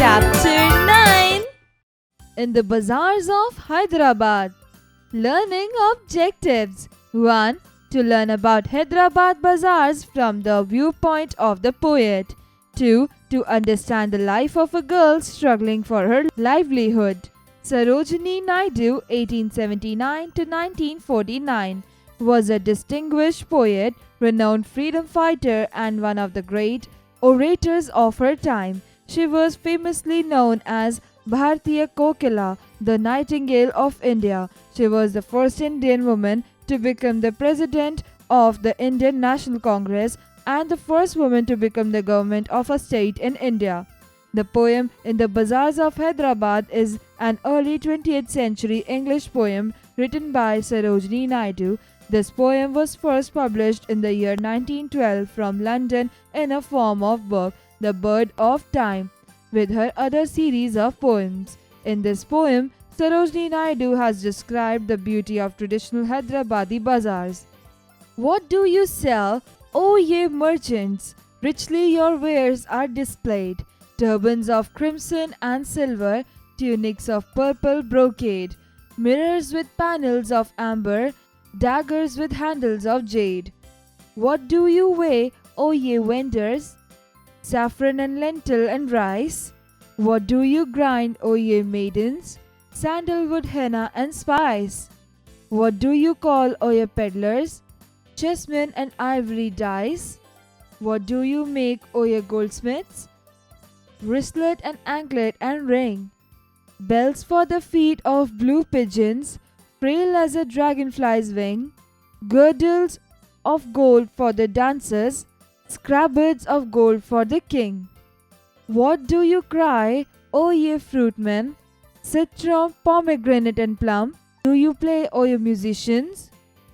Chapter 9 In the Bazaars of Hyderabad. Learning Objectives 1. To learn about Hyderabad bazaars from the viewpoint of the poet. 2. To understand the life of a girl struggling for her livelihood. Sarojini Naidu (1879–1949) was a distinguished poet, renowned freedom fighter and one of the great orators of her time. She was famously known as Bharatiya Kokila, the Nightingale of India. She was the first Indian woman to become the president of the Indian National Congress and the first woman to become the government of a state in India. The poem In the Bazaars of Hyderabad is an early 20th century English poem written by Sarojini Naidu. This poem was first published in the year 1912 from London in a form of book, The Bird of Time, with her other series of poems. In this poem, Sarojini Naidu has described the beauty of traditional Hyderabadi bazaars. What do you sell, O ye merchants? Richly your wares are displayed. Turbans of crimson and silver, tunics of purple brocade, mirrors with panels of amber, daggers with handles of jade. What do you weigh, O ye vendors? Saffron and lentil and rice. What do you grind, O ye maidens? Sandalwood, henna and spice. What do you call, O ye peddlers? Jasmine and ivory dice. What do you make, O ye goldsmiths? Wristlet and anklet and ring. Bells for the feet of blue pigeons, frail as a dragonfly's wing. Girdles of gold for the dancers, scabbards of gold for the king. What do you cry, O ye fruitmen? Citron, pomegranate and plum. Do you play, O ye musicians?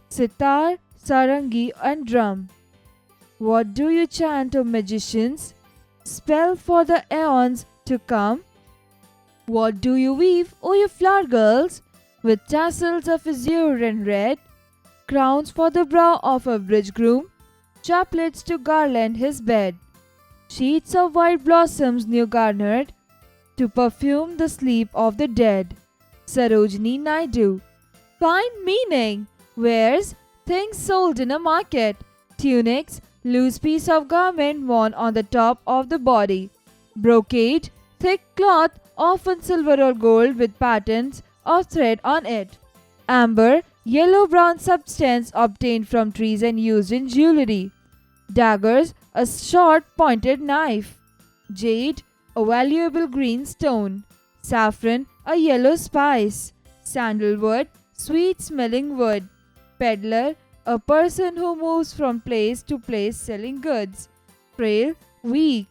Sitar, sarangi and drum. What do you chant, O magicians? Spell for the aeons to come. What do you weave, O ye flower girls? With tassels of azure and red, crowns for the brow of a bridegroom, chaplets to garland his bed, sheets of white blossoms new garnered, to perfume the sleep of the dead. Sarojini Naidu. Find meaning. Wares, things sold in a market. Tunics, loose piece of garment worn on the top of the body. Brocade, thick cloth, often silver or gold with patterns of thread on it. Amber, yellow-brown substance obtained from trees and used in jewelry. Daggers, a short pointed knife. Jade, a valuable green stone. Saffron, a yellow spice. Sandalwood, sweet-smelling wood. Peddler, a person who moves from place to place selling goods. Frail, weak.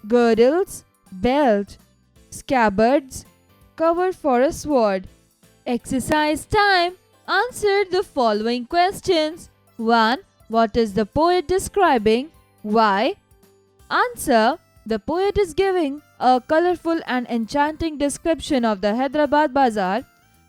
Girdles, belt. Scabbards, cover for a sword. Exercise time. Answer the following questions. 1. What is the poet describing? Why? Answer. The poet is giving a colorful and enchanting description of the Hyderabad bazaar.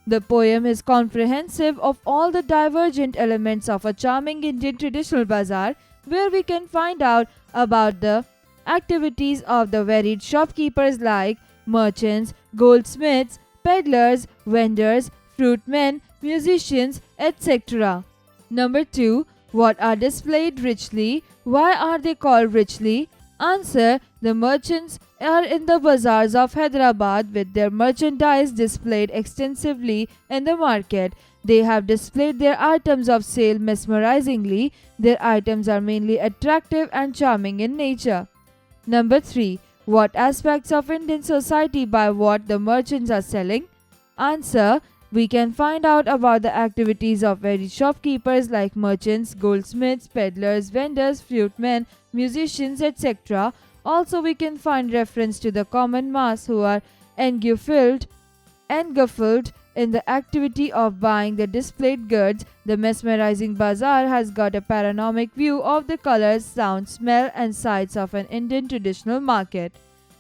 The poem is comprehensive of all the divergent elements of a charming Indian traditional bazaar, where we can find out about the activities of the varied shopkeepers like merchants, goldsmiths, peddlers, vendors, fruitmen, musicians, etc. Number 2. What are displayed richly? Why are they called richly? Answer. The merchants are in the bazaars of Hyderabad with their merchandise displayed extensively in the market. They have displayed their items of sale mesmerizingly. Their items are mainly attractive and charming in nature. Number 3. What aspects of Indian society by what the merchants are selling? Answer. We can find out about the activities of varied shopkeepers like merchants, goldsmiths, peddlers, vendors, fruitmen, musicians, etc. Also, we can find reference to the common mass who are engulfed in the activity of buying the displayed goods. The mesmerizing bazaar has got a panoramic view of the colors, sound, smell and sights of an Indian traditional market.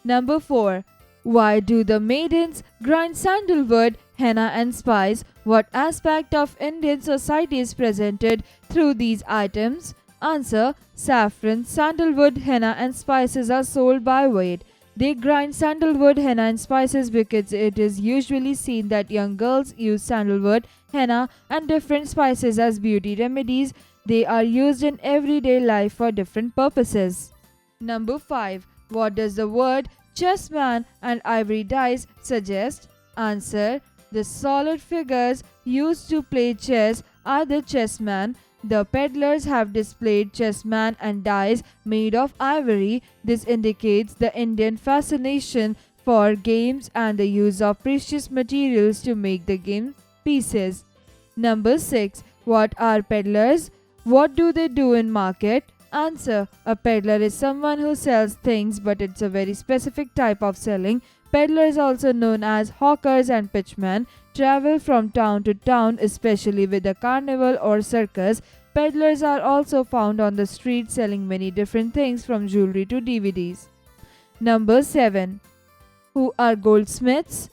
Number 4. Why do the maidens grind sandalwood, henna and spice? What aspect of Indian society is presented through these items? Answer. Saffron, sandalwood, henna and spices are sold by weight. They grind sandalwood, henna, and spices because it is usually seen that young girls use sandalwood, henna, and different spices as beauty remedies. They are used in everyday life for different purposes. Number 5. What does the word chessman and ivory dice suggest? Answer. The solid figures used to play chess are the chessman. The peddlers have displayed chessman and dice made of ivory. This indicates the Indian fascination for games and the use of precious materials to make the game pieces. Number 6. What are peddlers? What do they do in market? Answer. A peddler is someone who sells things, but it's a very specific type of selling. Peddlers, also known as hawkers and pitchmen, travel from town to town, especially with a carnival or circus. Peddlers are also found on the street selling many different things from jewelry to DVDs. Number 7. Who are goldsmiths?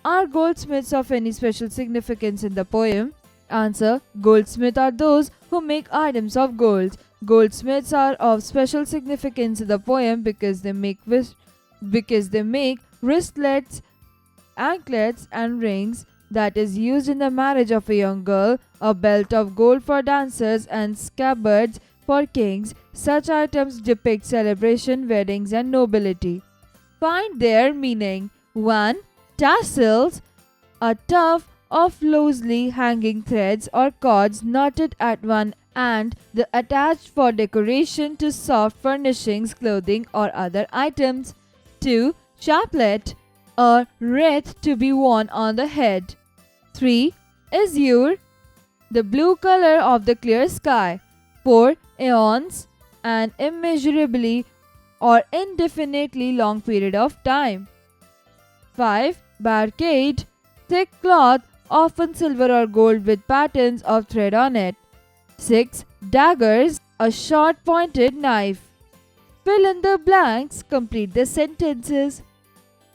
Are goldsmiths of any special significance in the poem? Answer. Goldsmiths are those who make items of gold. Goldsmiths are of special significance in the poem because they make wristlets, anklets, and rings that is used in the marriage of a young girl, a belt of gold for dancers, and scabbards for kings. Such items depict celebration, weddings, and nobility. Find their meaning. 1. Tassels, a tuft of loosely hanging threads or cords knotted at one end, the attached for decoration to soft furnishings, clothing, or other items. 2. Chaplet, a wreath to be worn on the head. 3. Azure, the blue color of the clear sky. 4. Aeons, an immeasurably or indefinitely long period of time. 5. Barcade, thick cloth, often silver or gold with patterns of thread on it. 6. Daggers, a short pointed knife. Fill in the blanks, complete the sentences.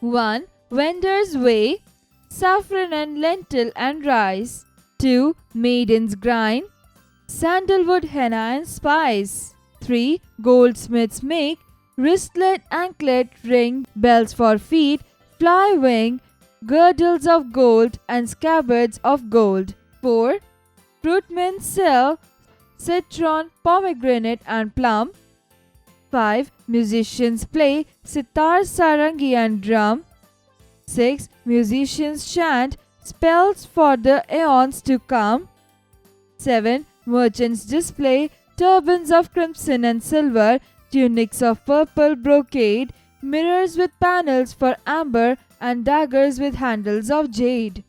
1. Vendor's way, saffron and lentil and rice. 2. Maidens grind, sandalwood, henna, and spice. 3. Goldsmiths make wristlet, anklet, ring, belts for feet, fly wing, girdles of gold, and scabbards of gold. 4. Fruitmen sell citron, pomegranate, and plum. 5. Musicians play sitar, sarangi, and drum. 6. Musicians chant spells for the aeons to come. 7. Merchants display turbans of crimson and silver, tunics of purple brocade, mirrors with panels for amber, and daggers with handles of jade.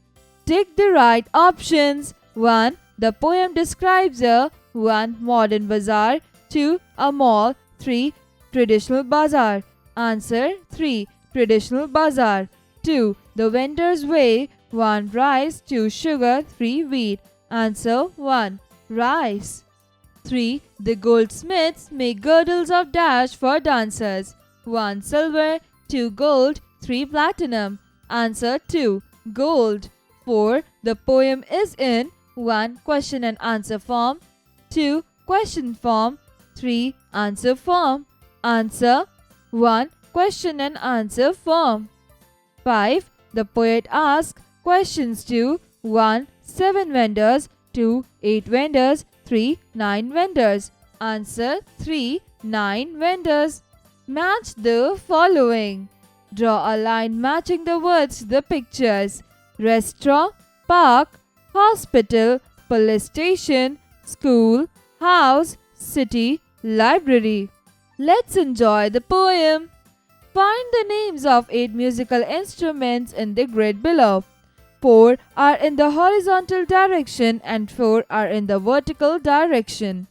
Take the right options. 1. The poem describes a 1. Modern bazaar. 2. A mall. 3. Traditional bazaar. Answer. 3. Traditional bazaar. 2. The vendor's way. 1. Rice. 2. Sugar. 3. Wheat. Answer. 1. Rice. 3. The goldsmiths make girdles of dash for dancers. 1. Silver. 2. Gold. 3. Platinum. Answer. 2. Gold. 4. The poem is in 1. Question and answer form. 2. Question form. 3. Answer form. Answer. 1. Question and answer form. 5. The poet asks questions to 1. 7 vendors. 2. 8 vendors. 3. 9 vendors. Answer. 3. 9 vendors. Match the following. Draw a line matching the words to the pictures. Restaurant, park, hospital, police station, school, house, city, library. Let's enjoy the poem. Find the names of 8 musical instruments in the grid below. 4 are in the horizontal direction and 4 are in the vertical direction.